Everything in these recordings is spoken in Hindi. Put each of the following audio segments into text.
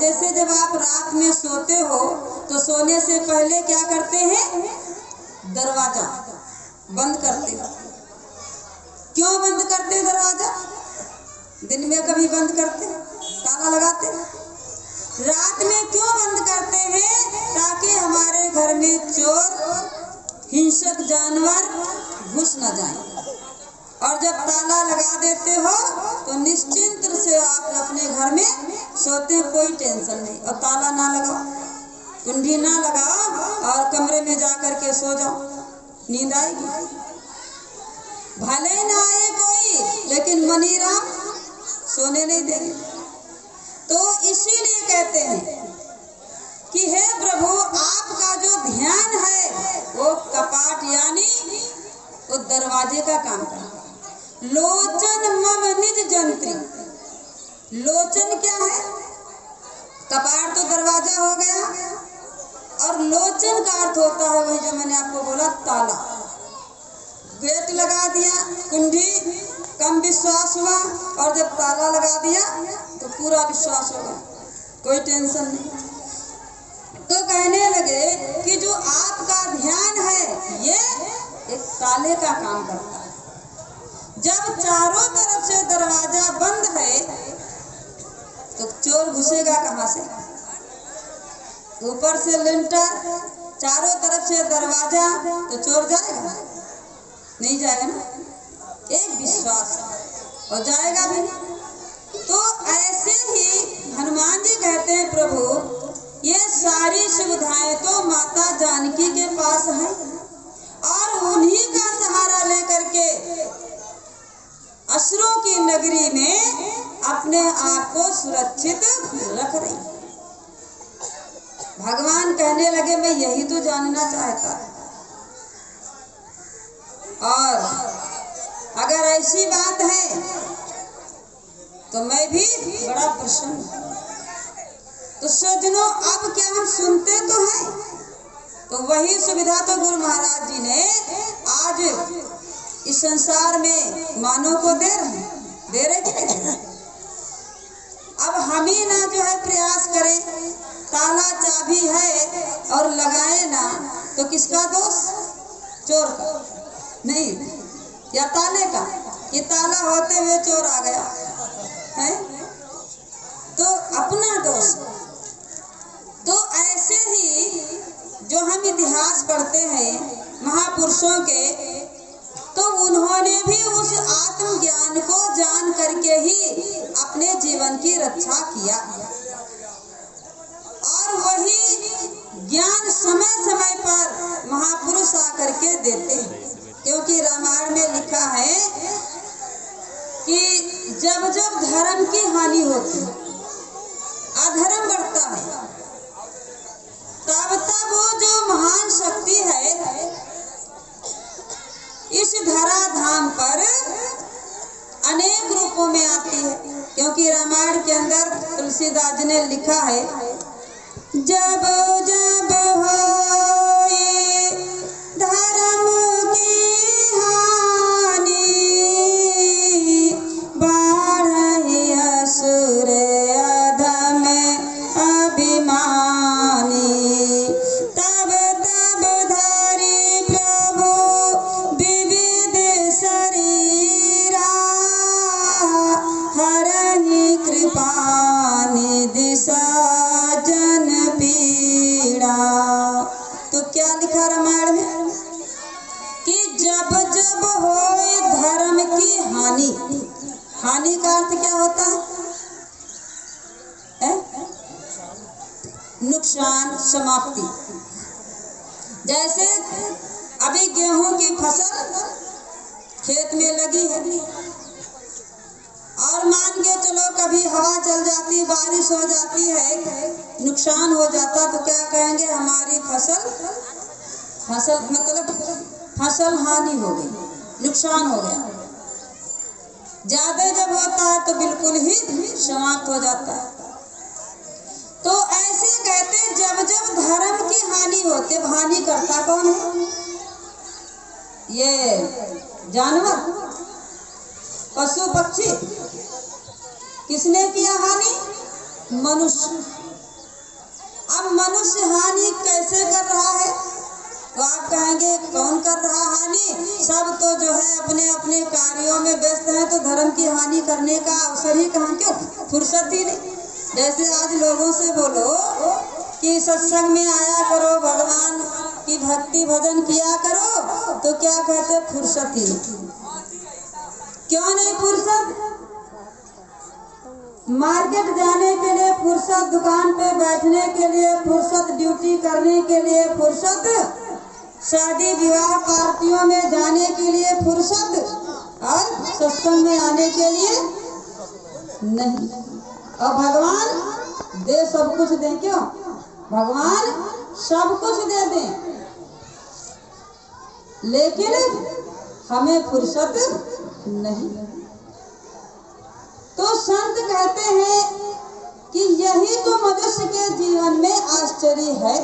जैसे जब आप रात में सोते हो तो सोने से पहले क्या करते हैं? दरवाजा बंद करते हो। क्यों बंद करते दरवाजा? दिन में कभी बंद करते, ताला लगाते? रात में क्यों बंद करते हैं? ताकि हमारे घर में चोर, हिंसक जानवर घुस न जाएं। और जब ताला लगा देते हो तो निश्चिंत से आप अपने घर में सोते, कोई टेंशन नहीं। और ताला ना लगाओ, कुंडी ना लगाओ और कमरे में जा कर के सो जाओ, नींद आएगी। भले ही ना आए कोई, लेकिन मनीराम सोने नहीं देंगे। तो इसीलिए कहते हैं कि हे प्रभु, आपका जो ध्यान है वो कपाट यानी वो दरवाजे का काम करता है। लोचन मम निज जंत्री। लोचन क्या है? कपाट तो दरवाजा हो गया, और लोचन का अर्थ होता है वही जो मैंने आपको बोला, ताला। गेट लगा दिया, कुंडी कम विश्वास हुआ, और जब ताला लगा दिया तो पूरा विश्वास होगा, कोई टेंशन नहीं। तो कहने लगे कि जो आपका ध्यान है ये एक ताले का काम करता है। जब चारों तरफ से दरवाजा बंद है तो चोर घुसेगा कहाँ से? ऊपर से लिंटर, चारों तरफ से दरवाजा, तो चोर जाएगा? नहीं जाएगा ना। एक विश्वास और जाएगा भी। तो ऐसे ही हनुमान जी कहते हैं, प्रभु ये सारी सुविधाएं तो माता जानकी के पास है, और उन्हीं का सहारा लेकर के असुरों की नगरी में अपने आप को सुरक्षित रख रही। भगवान कहने लगे, मैं यही तो जानना चाहता था, और अगर ऐसी बात है तो मैं भी बड़ा प्रसन्न हूं। तो सज्जनों, अब क्या हम सुनते तो हैं, तो वही सुविधा तो गुरु महाराज जी ने आज इस संसार में मानव को दे रहे कि नहीं? अब हम ही ना जो है प्रयास करें, ताला चाबी है और लगाए ना, तो किसका दोष? चोर का नहीं, या ताले का, कि ताला होते हुए चोर आ गया है, तो अपना दोष। तो ऐसे ही जो हम इतिहास पढ़ते हैं महापुरुषों के, तो उन्होंने भी उस आत्मज्ञान को जान करके ही अपने जीवन की रक्षा किया, और वही ज्ञान समय समय पर महापुरुष आकर के देते हैं। क्योंकि रामायण में लिखा है कि जब जब धर्म की हानि होती है, अधर्म बढ़ता है, तब तब वो जो महान शक्ति है इस धराधाम पर अनेक रूपों में आती है। क्योंकि रामायण के अंदर तुलसीदास जी ने लिखा है, जब जब होए धर्म की हानि, बढ़े असुर अधम अभिमानी, तब तब धरि प्रभु विविध शरीरा, हरहि कृपा निधि सज्जन पीड़ा। तो क्या लिखा रामायण में कि जब जब होए धर्म की हानि, हानि का अर्थ क्या होता है? नुकसान, समाप्ति। जैसे अभी गेहूं की फसल खेत में लगी है, और मान के चलो कभी हवा चल जाती, बारिश हो जाती है, नुकसान हो जाता, तो क्या कहेंगे? हमारी फसल मतलब फसल हानि हो गई, नुकसान हो गया। ज्यादा जब होता है तो बिल्कुल ही समाप्त हो जाता है। तो ऐसे कहते जब जब धर्म की हानि होती है, हानि करता कौन है? ये जानवर, पशु पक्षी। किसने किया हानि? मनुष्य। अब मनुष्य हानि कैसे कर रहा है? तो आप कहेंगे कौन कर रहा हानि? सब तो जो है अपने अपने कार्यों में व्यस्त हैं, तो धर्म की हानि करने का अवसर ही कहाँ, क्यों फुर्सत ही नहीं। जैसे आज लोगों से बोलो कि सत्संग में आया करो, भगवान की भक्ति भजन किया करो, तो क्या कहते, फुर्सत ही नहीं। क्यों नहीं फुर्सत? मार्केट जाने के लिए फुर्सत, दुकान पे बैठने के लिए फुर्सत, ड्यूटी करने के लिए फुर्सत, शादी विवाह पार्टियों में जाने के लिए फुर्सत, और सत्संग में आने के लिए नहीं। और भगवान दे सब कुछ दे, क्यों? भगवान सब कुछ दे दें, लेकिन हमें फुर्सत नहीं। तो संत कहते हैं कि यही तो मनुष्य के जीवन में आश्चर्य है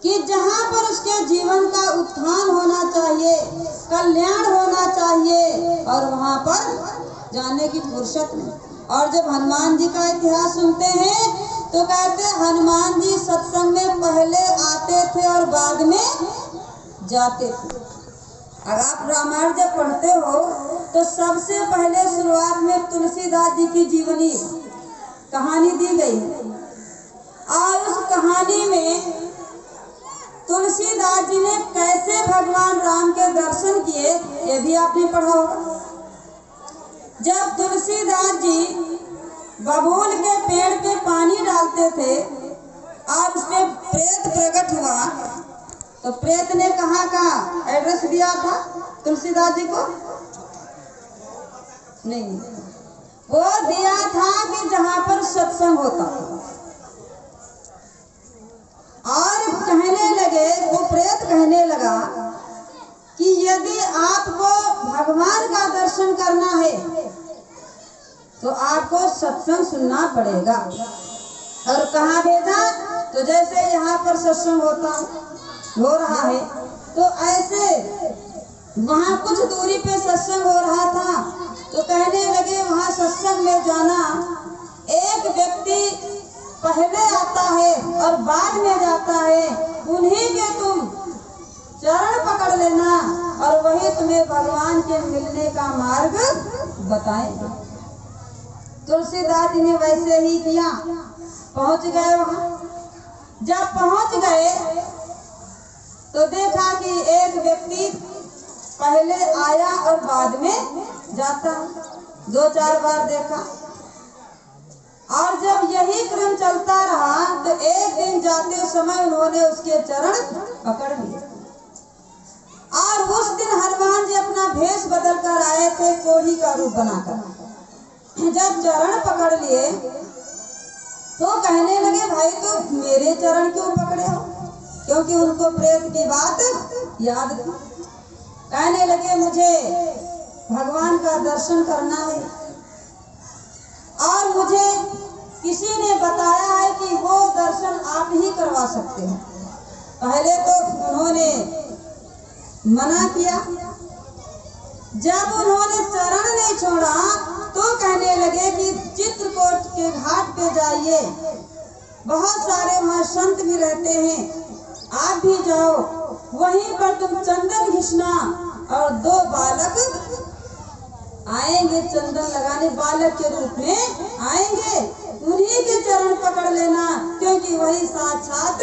कि जहाँ पर उसके जीवन का उत्थान होना चाहिए, कल्याण होना चाहिए, और वहाँ पर जाने की फुर्सत नहीं। और जब हनुमान जी का इतिहास सुनते हैं तो कहते हैं हनुमान जी सत्संग में पहले आते थे और बाद में जाते थे। अगर आप रामायण जब पढ़ते हो तो सबसे पहले शुरुआत में तुलसीदास जी की जीवनी कहानी दी गई है, और उस कहानी में तुलसीदास जी ने कैसे भगवान राम के दर्शन किए ये भी आपने पढ़ा होगा। जब तुलसीदास जी बबूल के पेड़ पे पानी डालते थे और उसमें प्रेत प्रकट हुआ, तो प्रेत ने कहाँ का एड्रेस दिया था तुलसीदास जी को? नहीं, वो दिया था कि जहाँ पर सत्संग होता। और कहने लगे, वो प्रेत कहने लगा कि यदि आपको भगवान का दर्शन करना है तो आपको सत्संग सुनना पड़ेगा। और कहाँ भेजा? तो जैसे यहाँ पर सत्संग हो रहा है, तो ऐसे वहाँ कुछ दूरी पे सत्संग हो रहा था, तो कहने लगे वहाँ सत्संग में जाना, एक व्यक्ति पहले आता है और बाद में जाता है, उन्हीं के तुम चरण पकड़ लेना और वही तुम्हें भगवान के मिलने का मार्ग बताएंगे। तुलसीदास जी ने वैसे ही किया, पहुंच गए वहां। जब पहुंच गए तो देखा कि एक व्यक्ति पहले आया और बाद में जाता, 2-4 बार देखा। और जब यही क्रम चलता रहा तो एक दिन जाते समय उन्होंने उसके चरण पकड़ लिए। और उस दिन हनुमान जी अपना भेष बदल कर आए थे, कोढ़ी का रूप बनाकर। जब चरण पकड़ लिए तो कहने लगे भाई तो मेरे चरण क्यों पकड़े हो? क्योंकि उनको प्रेत की बात याद थी। कहने लगे मुझे भगवान का दर्शन करना है और मुझे किसी ने बताया है कि वो दर्शन आप ही करवा सकते हैं। पहले तो उन्होंने मना किया। जब उन्होंने चरण नहीं छोड़ा तो कहने लगे कि चित्रकूट के घाट पे जाइए, बहुत सारे वहाँ संत भी रहते हैं, आप भी जाओ, वहीं पर तुम चंदन घिसना और 2 बालक आएंगे चंदन लगाने, बालक के रूप में आएंगे, उन्हीं के चरण पकड़ लेना, क्योंकि वही साक्षात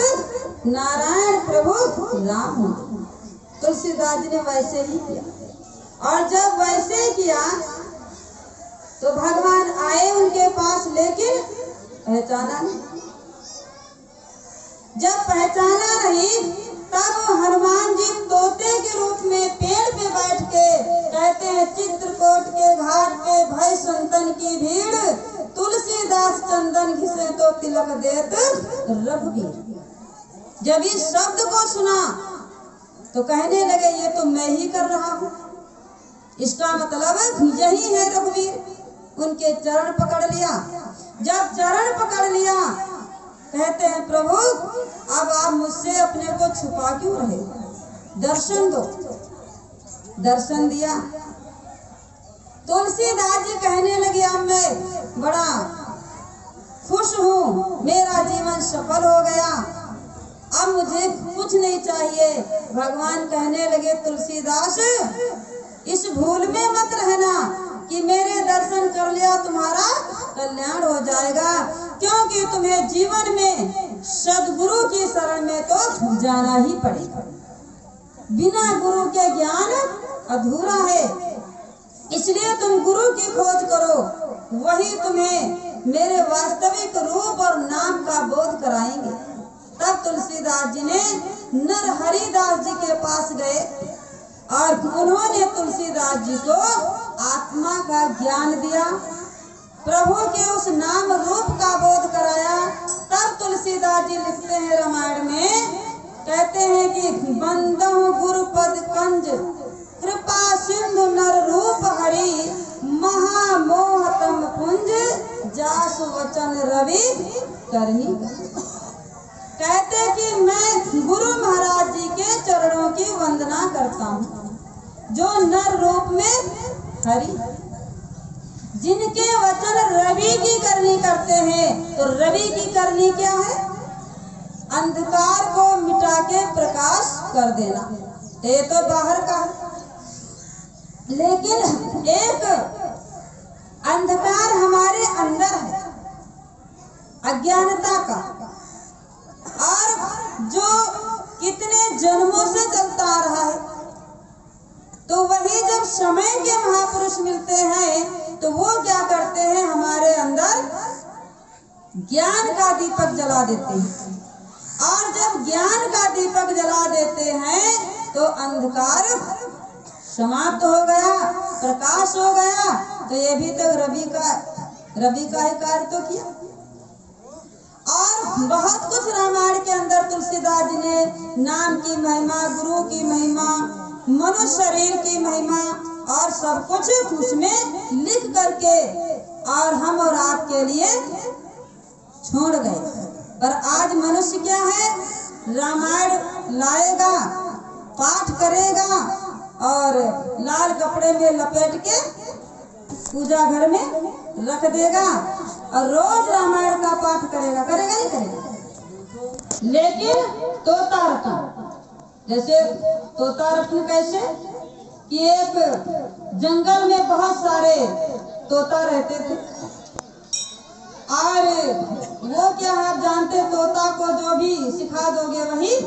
नारायण प्रभु राम हैं। तुलसीदास जी ने वैसे ही किया। और जब वैसे किया तो भगवान आए उनके पास, लेकिन पहचाना नहीं। जब पहचाना नहीं तब हनुमान जी तोते के रूप में पेड़ पे बैठ के कहते हैं चित्रकूट के घाट पे भय संतन की भीड़, तुलसीदास चंदन घिसे तो तिलक देत रघुवीर। जब इस शब्द को सुना तो कहने लगे ये तो मैं ही कर रहा हूँ, इसका मतलब यही है रघुवीर। उनके चरण पकड़ लिया। जब चरण पकड़ लिया कहते हैं प्रभु अब आप मुझसे अपने को छुपा क्यों रहे, दर्शन दो। दर्शन दिया। तुलसीदास जी कहने लगे अब मैं बड़ा खुश हूँ, मेरा जीवन सफल हो गया, अब मुझे कुछ नहीं चाहिए। भगवान कहने लगे तुलसीदास इस भूल में मत रहना कि मेरे दर्शन कर लिया तुम्हारा कल्याण हो जाएगा, क्योंकि तुम्हें जीवन में सदगुरु की शरण में तो जाना ही पड़ेगा। बिना गुरु के ज्ञान अधूरा है, इसलिए तुम गुरु की खोज करो, वही तुम्हें मेरे वास्तविक रूप और नाम का बोध कराएंगे। तब तुलसीदास जी ने नरहरिदास जी के पास गए और उन्होंने तुलसीदास जी को आत्मा का ज्ञान दिया, प्रभु के उस नाम रूप का बोध कराया। तब तुलसीदास जी लिखते हैं रामायण में, कहते हैं कि बंदहु गुरु पद कंज कृपा सिंधु नर रूप हरि महामोहतम पुंज जासु वचन रवि करनी। कहते कि मैं गुरु महाराज जी के चरणों की वंदना करता हूँ, जो नर रूप में हरि, जिनके वचन रवि की करनी करते हैं। तो रवि की करनी क्या है? अंधकार को मिटा के प्रकाश कर देना। ये तो बाहर का है, लेकिन एक अंधकार हमारे अंदर है, अज्ञानता का, और जो कितने जन्मों से चलता आ रहा है। तो वही जब समय के महापुरुष मिलते हैं तो वो क्या करते हैं, हमारे अंदर ज्ञान का दीपक जला देते हैं, और जब ज्ञान का दीपक जला देते हैं तो अंधकार समाप्त हो गया, प्रकाश हो गया। तो ये भी तो रवि का ही कार्य तो किया। और बहुत कुछ रामायण के अंदर तुलसीदास जी ने नाम की महिमा, गुरु की महिमा, मनुष्य शरीर की महिमा और सब कुछ उसमें लिख करके और हम और आपके लिए छोड़ गए। पर आज मनुष्य क्या है, रामायण लाएगा, पाठ करेगा और लाल कपड़े में लपेट के पूजा घर में रख देगा और रोज रामायण का पाठ करेगा, करेगा नहीं करेगा। लेकिन तोता रत्न, जैसे तोता रत्न कैसे कि एक जंगल में बहुत सारे तोता रहते थे, और वो क्या है आप जानते, तोता को जो भी सिखा दोगे वही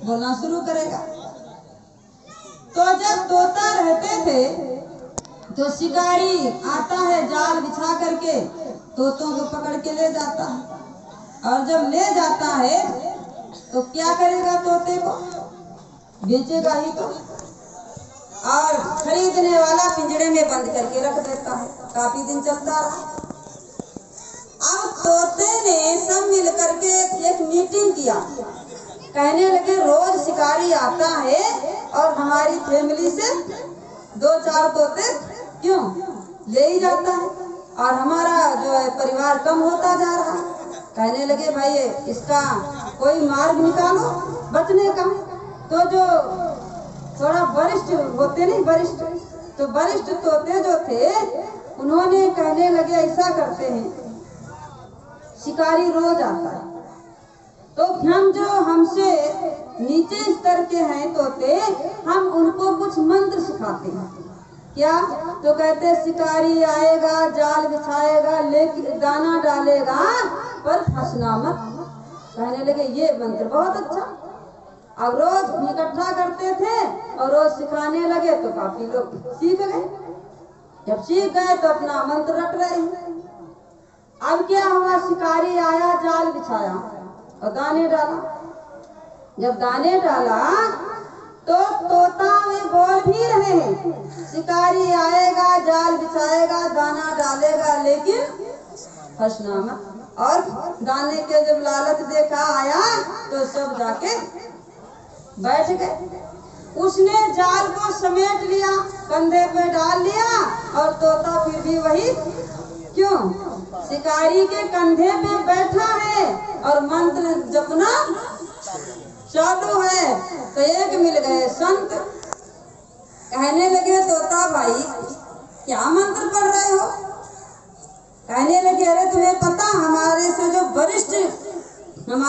बोलना शुरू करेगा। तो जब तोता रहते थे तो शिकारी आता है जाल बिछा करके तोतों को पकड़ के ले जाता है, और जब ले जाता है तो क्या करेगा, तोते को बेचेगा ही तो, और खरीदने वाला पिंजड़े में बंद करके रख देता है। काफी दिन चलता रहा। अब तोते ने सब मिल करके एक मीटिंग किया, कहने लगे रोज शिकारी आता है और हमारी फैमिली से 2-4 तोते क्यों ले ही जाता है, और हमारा जो है परिवार कम होता जा रहा है। कहने लगे भाई इसका कोई मार्ग निकालो बचने का। तो जो थोड़ा वरिष्ठ होते नहीं, तो वरिष्ठ तोते जो थे उन्होंने कहने लगे ऐसा करते हैं, शिकारी रोज आता है तो हम जो हमसे नीचे स्तर के हैं तोते, हम उनको कुछ मंत्र सिखाते हैं। क्या? तो कहते शिकारी आएगा, जाल बिछाएगा, लेके दाना डालेगा, पर फंसना मत। कहने लगे ये मंत्र बहुत अच्छा। अब रोज इकट्ठा करते थे और रोज सिखाने लगे तो काफी लोग सीख गए। जब सीख गए तो अपना मंत्र रट रहे हैं। अब क्या हुआ, शिकारी आया, जाल बिछाया और दाने डाला। जब दाने डाला तो तोता वे बोल भी रहे हैं, शिकारी आएगा, जाल बिछाएगा, दाना डालेगा, लेकिन फंसना मत। और दाने के जब लालच देखा आया तो सब जाके बैठ गए। उसने जाल को समेट लिया, कंधे पे डाल लिया, और तोता फिर भी वही। क्यों? शिकारी के कंधे पे बैठा है और मंत्र जपना चालू है। तो एक मिल गए संत, कहने लगे तोता भाई क्या मंत्र पढ़ रहे हो? कहने लगे अरे तुम्हें